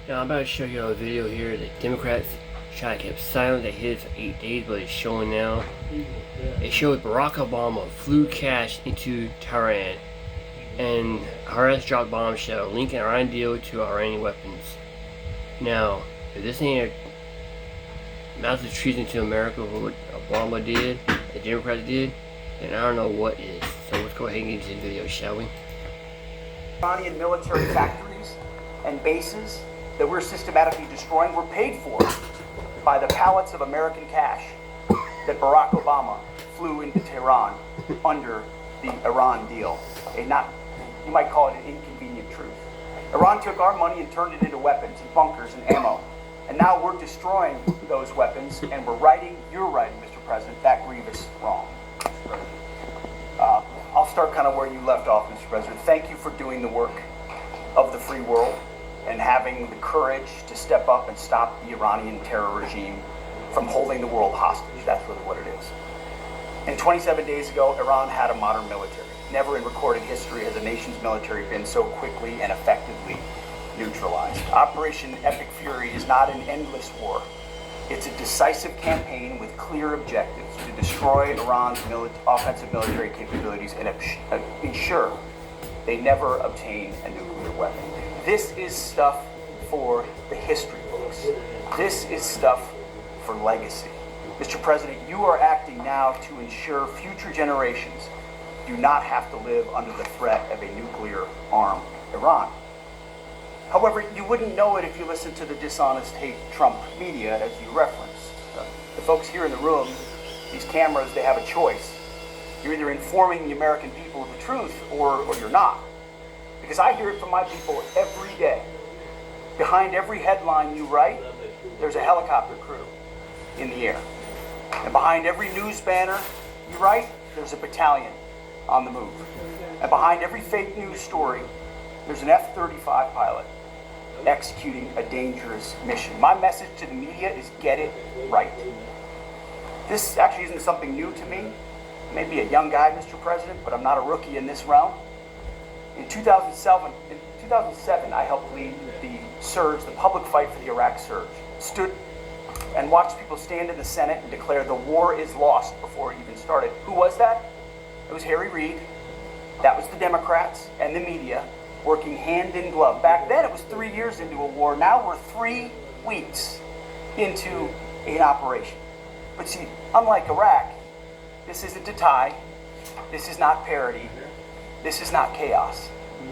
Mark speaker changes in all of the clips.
Speaker 1: Now I'm about to show you a video here that Democrats try to keep silent. They hid it for 8 days, but it's showing now. It shows Barack Obama flew cash into Tehran and Harris dropped bombshell linking Iran deal to Iranian weapons. Now, if this ain't a massive treason to America for what Obama did, the Democrats did, then I don't know what is. So let's go ahead and get into the video, shall we?
Speaker 2: Iranian military factories and bases that we're systematically destroying were paid for by the pallets of American cash that Barack Obama flew into Tehran under the Iran deal. You might call it an inconvenient truth. Iran took our money and turned it into weapons and bunkers and ammo. And now we're destroying those weapons and you're writing, Mr. President, that grievous wrong. I'll start kind of where you left off, Mr. President. Thank you for doing the work of the free world and having the courage to step up and stop the Iranian terror regime from holding the world hostage. That's really what it is. And 27 days ago, Iran had a modern military. Never in recorded history has a nation's military been so quickly and effectively neutralized. Operation Epic Fury is not an endless war. It's a decisive campaign with clear objectives to destroy Iran's offensive military capabilities and ensure they never obtain a nuclear weapon. This is stuff for the history books. This is stuff for legacy. Mr. President, you are acting now to ensure future generations do not have to live under the threat of a nuclear-armed Iran. However, you wouldn't know it if you listened to the dishonest hate Trump media, as you referenced. The folks here in the room, these cameras, they have a choice. You're either informing the American people of the truth or you're not. Because I hear it from my people every day. Behind every headline you write, there's a helicopter crew in the air. And behind every news banner you write, there's a battalion on the move. And behind every fake news story, there's an F-35 pilot executing a dangerous mission. My message to the media is get it right. This actually isn't something new to me. I may be a young guy, Mr. President, but I'm not a rookie in this realm. In 2007, I helped lead the surge, the public fight for the Iraq surge. Stood and watched people stand in the Senate and declare the war is lost before it even started. Who was that? It was Harry Reid. That was the Democrats and the media working hand in glove. Back then it was 3 years into a war. Now we're 3 weeks into an operation. But see, unlike Iraq, this isn't a tie. This is not parody. This is not chaos.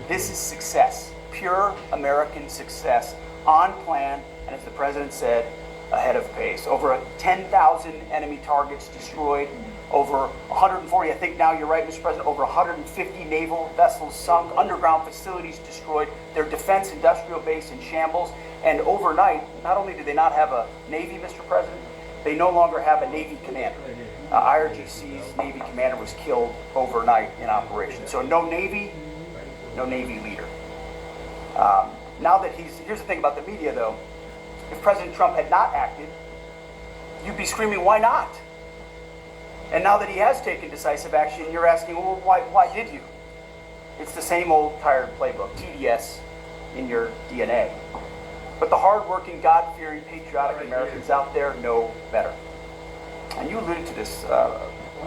Speaker 2: This is success. Pure American success. On plan, and as the president said, ahead of pace. Over 10,000 enemy targets destroyed. Over 140, I think now you're right, Mr. President, over 150 naval vessels sunk, underground facilities destroyed, their defense industrial base in shambles, and overnight, not only do they not have a Navy, Mr. President, they no longer have a Navy commander. IRGC's Navy commander was killed overnight in operation. So no Navy leader. Here's the thing about the media though, if President Trump had not acted, you'd be screaming, why not? And now that he has taken decisive action, you're asking, well, why did you? It's the same old tired playbook, TDS in your DNA. But the hardworking, God-fearing, patriotic Americans out there know better. And you alluded to this,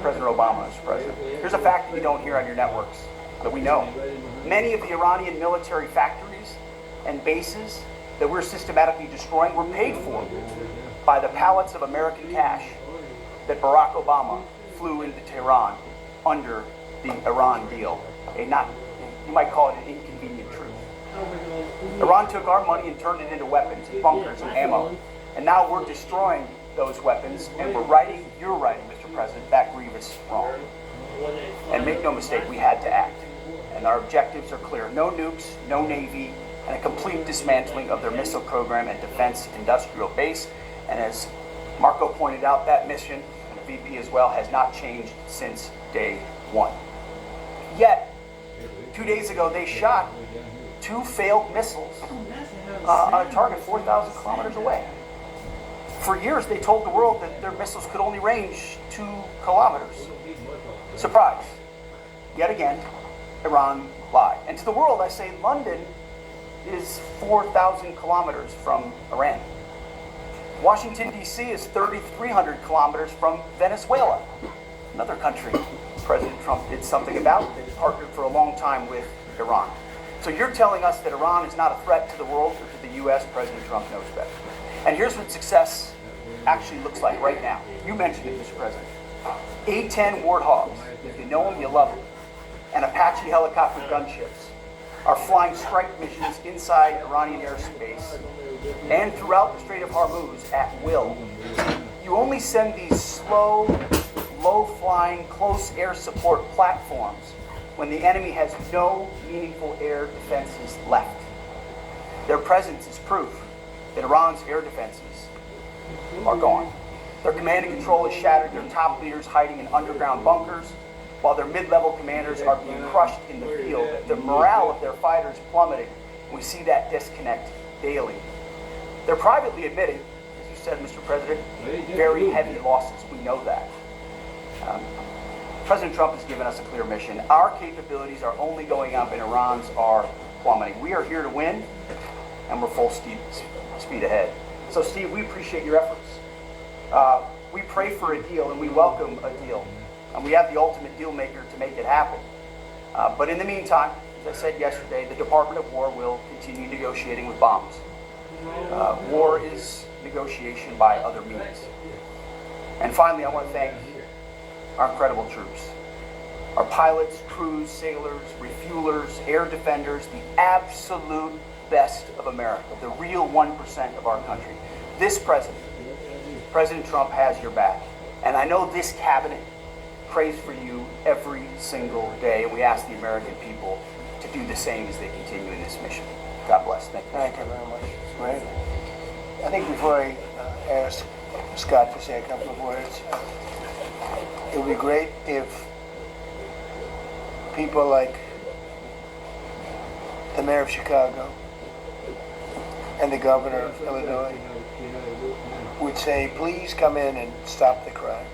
Speaker 2: President Obama, Mr. President. Here's a fact that you don't hear on your networks that we know. Many of the Iranian military factories and bases that we're systematically destroying were paid for by the pallets of American cash that Barack Obama flew into Tehran under the Iran deal. You might call it an inconvenient truth. Iran took our money and turned it into weapons and bunkers and ammo. And now we're destroying those weapons and you're writing, Mr. President, that grievous wrong. And make no mistake, we had to act. And our objectives are clear. No nukes, no Navy, and a complete dismantling of their missile program and defense industrial base. And as Marco pointed out, that mission, and the VP as well, has not changed since day one. Yet, 2 days ago, they shot 2 failed missiles on a target 4,000 kilometers away. For years, they told the world that their missiles could only range 2 kilometers. Surprise. Yet again, Iran lied. And to the world, I say London is 4,000 kilometers from Iran. Washington, D.C. is 3,300 kilometers from Venezuela, another country President Trump did something about, that partnered for a long time with Iran. So you're telling us that Iran is not a threat to the world or to the U.S., President Trump knows better. And here's what success actually looks like right now. You mentioned it, Mr. President. A-10 Warthogs, if you know them, you love them, and Apache helicopter gunships are flying strike missions inside Iranian airspace and throughout the Strait of Hormuz at will. You only send these slow, low-flying, close air support platforms when the enemy has no meaningful air defenses left. Their presence is proof that Iran's air defenses are gone. Their command and control is shattered, their top leaders hiding in underground bunkers, while their mid-level commanders are being crushed in the field. The morale of their fighters plummeting. We see that disconnect daily. They're privately admitting, as you said, Mr. President, very heavy losses. We know that. President Trump has given us a clear mission. Our capabilities are only going up and Iran's are plummeting. We are here to win, and we're full speed ahead. So, Steve, we appreciate your efforts. We pray for a deal, and we welcome a deal. And we have the ultimate deal maker to make it happen. But in the meantime, as I said yesterday, the Department of War will continue negotiating with bombs. War is negotiation by other means. And finally, I want to thank our incredible troops. Our pilots, crews, sailors, refuelers, air defenders, the absolute best of America, the real 1% of our country. This president, President Trump, has your back. And I know this cabinet prays for you every single day. And we ask the American people to do the same as they continue in this mission. God bless. Thank you.
Speaker 3: Thank you very much. It's great. I think before I ask Scott to say a couple of words, it would be great if people like the mayor of Chicago and the governor of Illinois would say, please come in and stop the crime.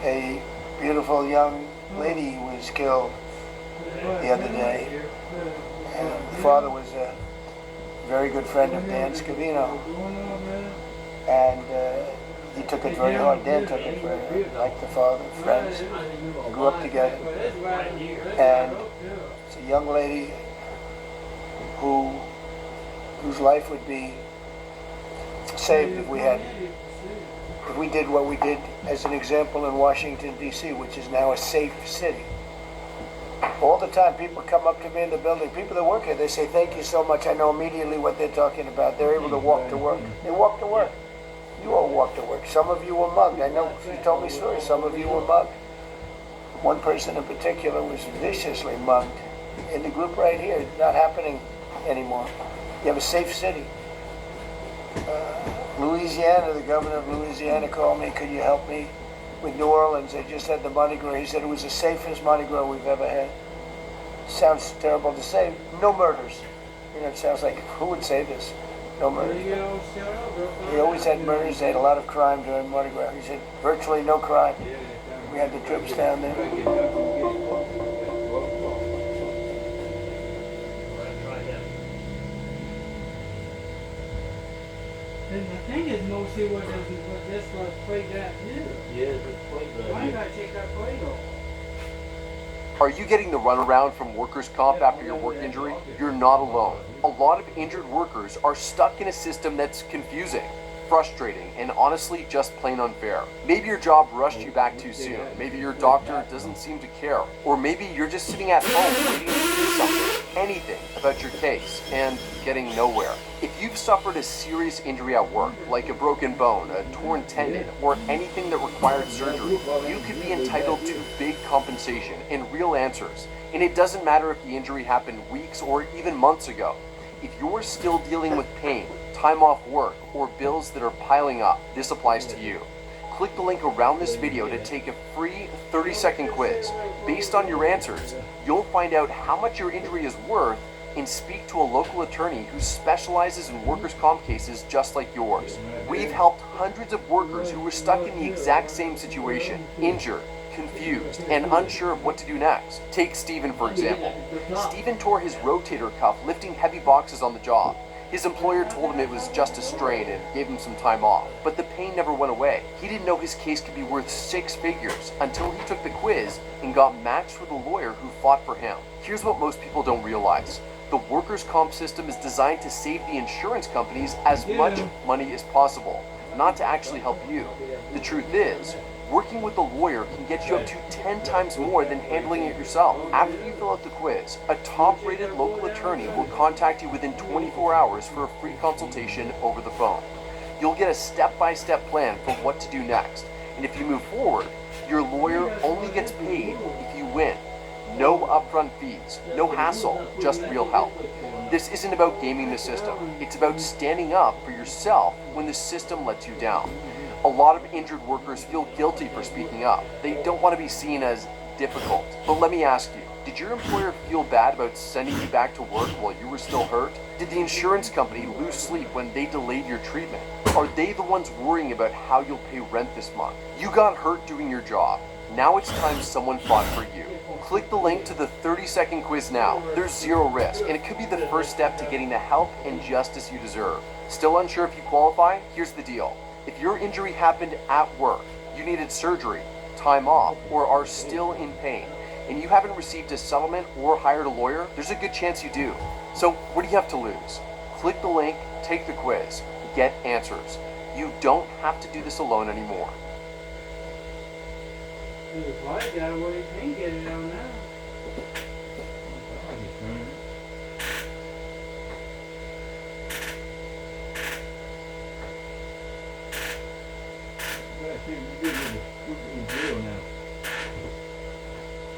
Speaker 3: A beautiful young lady was killed the other day, and the father was a very good friend of Dan Scavino, and he took it very hard. Dan took it very hard, like the father, friends, grew up together, and it's a young lady whose life would be saved if we did what we did as an example in Washington, D.C., which is now a safe city. All the time, people come up to me in the building, people that work here, they say, thank you so much. I know immediately what they're talking about. They're able to walk to work. They walk to work. You all walk to work. Some of you were mugged. I know you told me stories. Some of you were mugged. One person in particular was viciously mugged in the group right here. It's not happening anymore. You have a safe city. Louisiana, the governor of Louisiana called me, could you help me with New Orleans? They just had the Mardi Gras. He said it was the safest Mardi Gras we've ever had. Sounds terrible to say. No murders. You know, it sounds like, who would say this? No murders. They always had murders. They had a lot of crime during Mardi Gras. He said virtually no crime. We had the troops down there.
Speaker 4: And the thing is, mostly what this was played out here.
Speaker 5: Yeah, it's played right
Speaker 4: Why
Speaker 5: here.
Speaker 4: gotta take that plate off?
Speaker 6: Are you getting the runaround from workers' comp after your work injury? You're not alone. A lot of injured workers are stuck in a system that's confusing, frustrating, and honestly just plain unfair. Maybe your job rushed you back too soon. Maybe your doctor doesn't seem to care. Or maybe you're just sitting at home waiting to do something, anything about your case, and getting nowhere. If you've suffered a serious injury at work, like a broken bone, a torn tendon, or anything that required surgery, you could be entitled to big compensation and real answers. And it doesn't matter if the injury happened weeks or even months ago. If you're still dealing with pain, time off work, or bills that are piling up, this applies to you. Click the link around this video to take a free 30-second quiz. Based on your answers, you'll find out how much your injury is worth and speak to a local attorney who specializes in workers' comp cases just like yours. We've helped hundreds of workers who were stuck in the exact same situation, injured, confused and unsure of what to do next. Take Steven, for example. Steven tore his rotator cuff lifting heavy boxes on the job. His employer told him it was just a strain and gave him some time off, but the pain never went away. He didn't know his case could be worth 6 figures until he took the quiz and got matched with a lawyer who fought for him. Here's what most people don't realize. The workers' comp system is designed to save the insurance companies as much money as possible, not to actually help you. The truth is, working with a lawyer can get you up to 10 times more than handling it yourself. After you fill out the quiz, a top-rated local attorney will contact you within 24 hours for a free consultation over the phone. You'll get a step-by-step plan for what to do next. And if you move forward, your lawyer only gets paid if you win. No upfront fees, no hassle, just real help. This isn't about gaming the system. It's about standing up for yourself when the system lets you down. A lot of injured workers feel guilty for speaking up. They don't want to be seen as difficult. But let me ask you, did your employer feel bad about sending you back to work while you were still hurt? Did the insurance company lose sleep when they delayed your treatment? Are they the ones worrying about how you'll pay rent this month? You got hurt doing your job. Now it's time someone fought for you. Click the link to the 30-second quiz now. There's zero risk, and it could be the first step to getting the help and justice you deserve. Still unsure if you qualify? Here's the deal. If your injury happened at work, you needed surgery, time off, or are still in pain, and you haven't received a settlement or hired a lawyer, there's a good chance you do. So what do you have to lose? Click the link, take the quiz, get answers. You don't have to do this alone anymore.
Speaker 4: The white guy, well, he can't get it on now.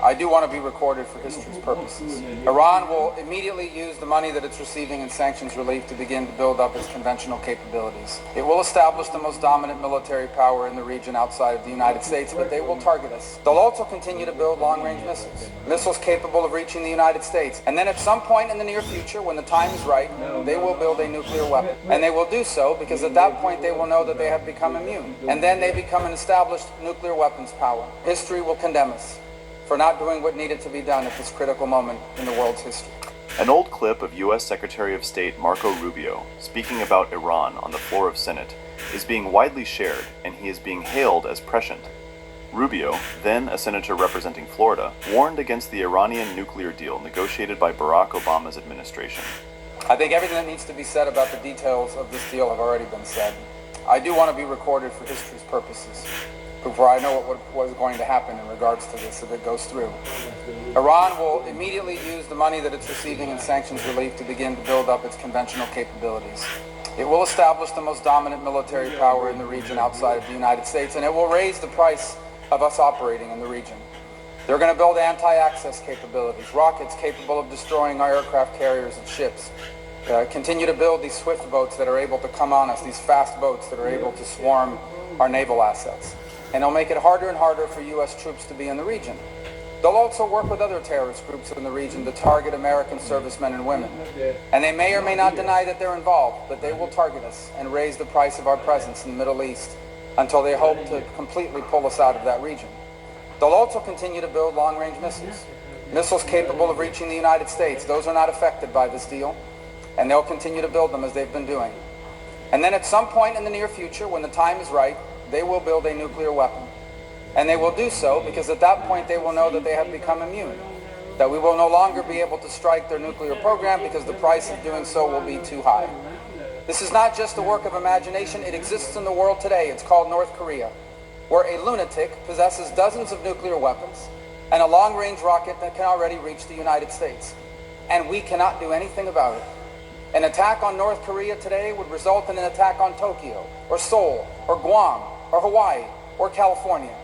Speaker 5: I do want to be recorded for history's purposes. Iran will immediately use the money that it's receiving in sanctions relief to begin to build up its conventional capabilities. It will establish the most dominant military power in the region outside of the United States, but they will target us. They'll also continue to build long-range missiles capable of reaching the United States. And then at some point in the near future, when the time is right, they will build a nuclear weapon. And they will do so because at that point they will know that they have become immune. And then they become an established nuclear weapons power. History will condemn us for not doing what needed to be done at this critical moment in the world's history.
Speaker 7: An old clip of U.S. Secretary of State Marco Rubio speaking about Iran on the floor of Senate is being widely shared, and he is being hailed as prescient. Rubio, then a senator representing Florida, warned against the Iranian nuclear deal negotiated by Barack Obama's administration.
Speaker 5: I think everything that needs to be said about the details of this deal have already been said. I do want to be recorded for history's purposes, before I know what was going to happen in regards to this if it goes through. Iran will immediately use the money that it's receiving in sanctions relief to begin to build up its conventional capabilities. It will establish the most dominant military power in the region outside of the United States, and it will raise the price of us operating in the region. They're going to build anti-access capabilities, rockets capable of destroying our aircraft carriers and ships. Continue to build these swift boats that are able to come on us, these fast boats that are able to swarm our naval assets. And they'll make it harder and harder for U.S. troops to be in the region. They'll also work with other terrorist groups in the region to target American servicemen and women. And they may or may not deny that they're involved, but they will target us and raise the price of our presence in the Middle East until they hope to completely pull us out of that region. They'll also continue to build long-range missiles capable of reaching the United States. Those are not affected by this deal, and they'll continue to build them as they've been doing. And then at some point in the near future, when the time is right, they will build a nuclear weapon. And they will do so because at that point they will know that they have become immune, that we will no longer be able to strike their nuclear program because the price of doing so will be too high. This is not just a work of imagination, it exists in the world today. It's called North Korea, where a lunatic possesses dozens of nuclear weapons and a long-range rocket that can already reach the United States. And we cannot do anything about it. An attack on North Korea today would result in an attack on Tokyo, or Seoul, or Guam, or Hawaii, or California.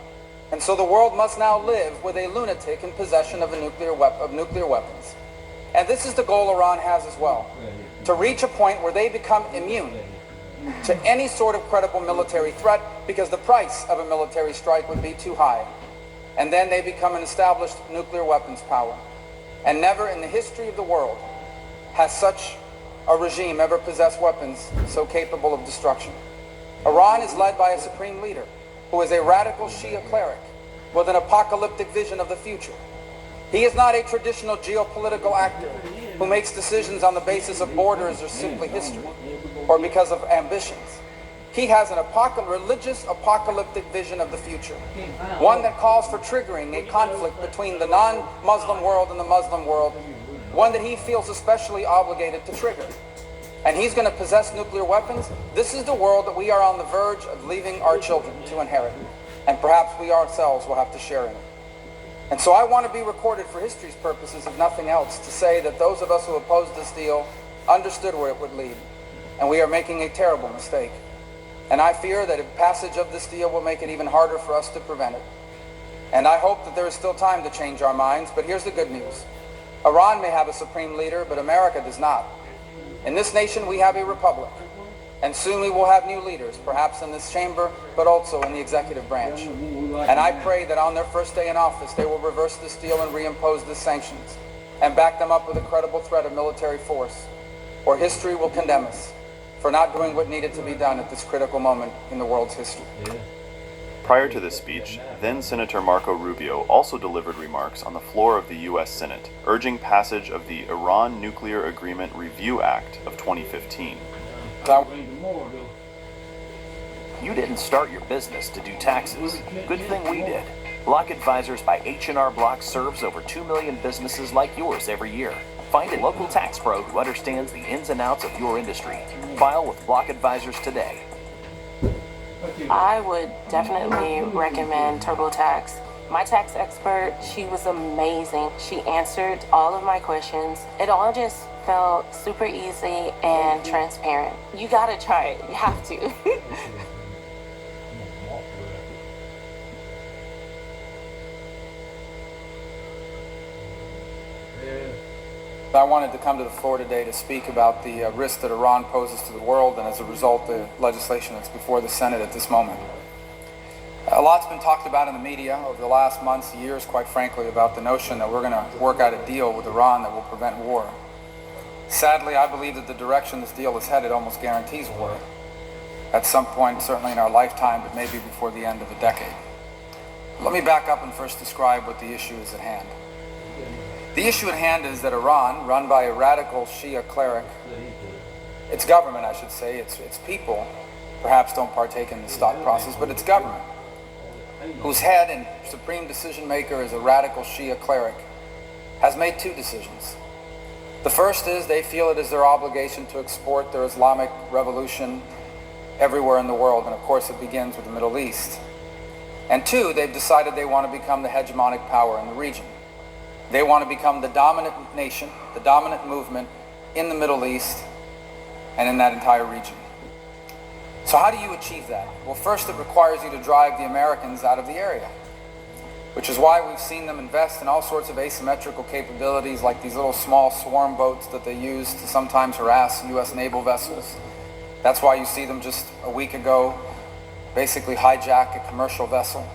Speaker 5: And so the world must now live with a lunatic in possession of nuclear weapons. And this is the goal Iran has as well, to reach a point where they become immune to any sort of credible military threat because the price of a military strike would be too high. And then they become an established nuclear weapons power. And never in the history of the world has such a regime ever possessed weapons so capable of destruction. Iran is led by a supreme leader who is a radical Shia cleric with an apocalyptic vision of the future. He is not a traditional geopolitical actor who makes decisions on the basis of borders or simply history, or because of ambitions. He has an religious apocalyptic vision of the future, one that calls for triggering a conflict between the non-Muslim world and the Muslim world, one that he feels especially obligated to trigger. And he's going to possess nuclear weapons. This is the world that we are on the verge of leaving our children to inherit, and perhaps we ourselves will have to share in it. And so I want to be recorded for history's purposes, if nothing else, to say that those of us who opposed this deal understood where it would lead, and we are making a terrible mistake. And I fear that a passage of this deal will make it even harder for us to prevent it. And I hope that there is still time to change our minds, but here's the good news. Iran may have a supreme leader, but America does not. In this nation, we have a republic, and soon we will have new leaders, perhaps in this chamber, but also in the executive branch. And I pray that on their first day in office, they will reverse this deal and reimpose the sanctions, and back them up with a credible threat of military force, or history will condemn us for not doing what needed to be done at this critical moment in the world's history.
Speaker 7: Prior to this speech, then Senator Marco Rubio also delivered remarks on the floor of the U.S. Senate, urging passage of the Iran Nuclear Agreement Review Act of 2015.
Speaker 8: You didn't start your business to do taxes. Good thing we did. Block Advisors by H&R Block serves over 2 million businesses like yours every year. Find a local tax pro who understands the ins and outs of your industry. File with Block Advisors today.
Speaker 9: I would definitely recommend TurboTax. My tax expert, she was amazing. She answered all of my questions. It all just felt super easy and transparent. You gotta try it. You have to.
Speaker 5: I wanted to come to the floor today to speak about the risk that Iran poses to the world, and as a result, the legislation that's before the Senate at this moment. A lot's been talked about in the media over the last months, years, quite frankly, about the notion that we're going to work out a deal with Iran that will prevent war. Sadly, I believe that the direction this deal is headed almost guarantees war. At some point, certainly in our lifetime, but maybe before the end of the decade. Let me back up and first describe what the issue is at hand. The issue at hand is that Iran, run by a radical Shia cleric, its government, I should say, its people, perhaps don't partake in this thought process, but its government, whose head and supreme decision maker is a radical Shia cleric, has made two decisions. The first is they feel it is their obligation to export their Islamic revolution everywhere in the world, and of course it begins with the Middle East. And two, they've decided they want to become the hegemonic power in the region. They want to become the dominant nation, the dominant movement in the Middle East and in that entire region. So how do you achieve that? Well, first it requires you to drive the Americans out of the area, which is why we've seen them invest in all sorts of asymmetrical capabilities like these little small swarm boats that they use to sometimes harass U.S. naval vessels. That's why you see them just a week ago basically hijack a commercial vessel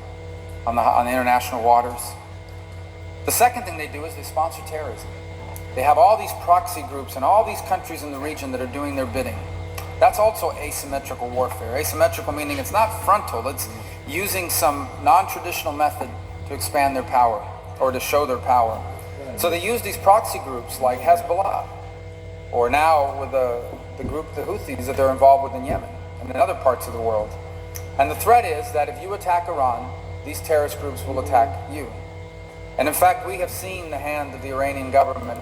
Speaker 5: on the international waters. The second thing they do is they sponsor terrorism. They have all these proxy groups in all these countries in the region that are doing their bidding. That's also asymmetrical warfare. Asymmetrical meaning it's not frontal, it's using some non-traditional method to expand their power or to show their power. So they use these proxy groups like Hezbollah, or now with the group, the Houthis, that they're involved with in Yemen and in other parts of the world. And the threat is that if you attack Iran, these terrorist groups will attack you. And in fact, we have seen the hand of the Iranian government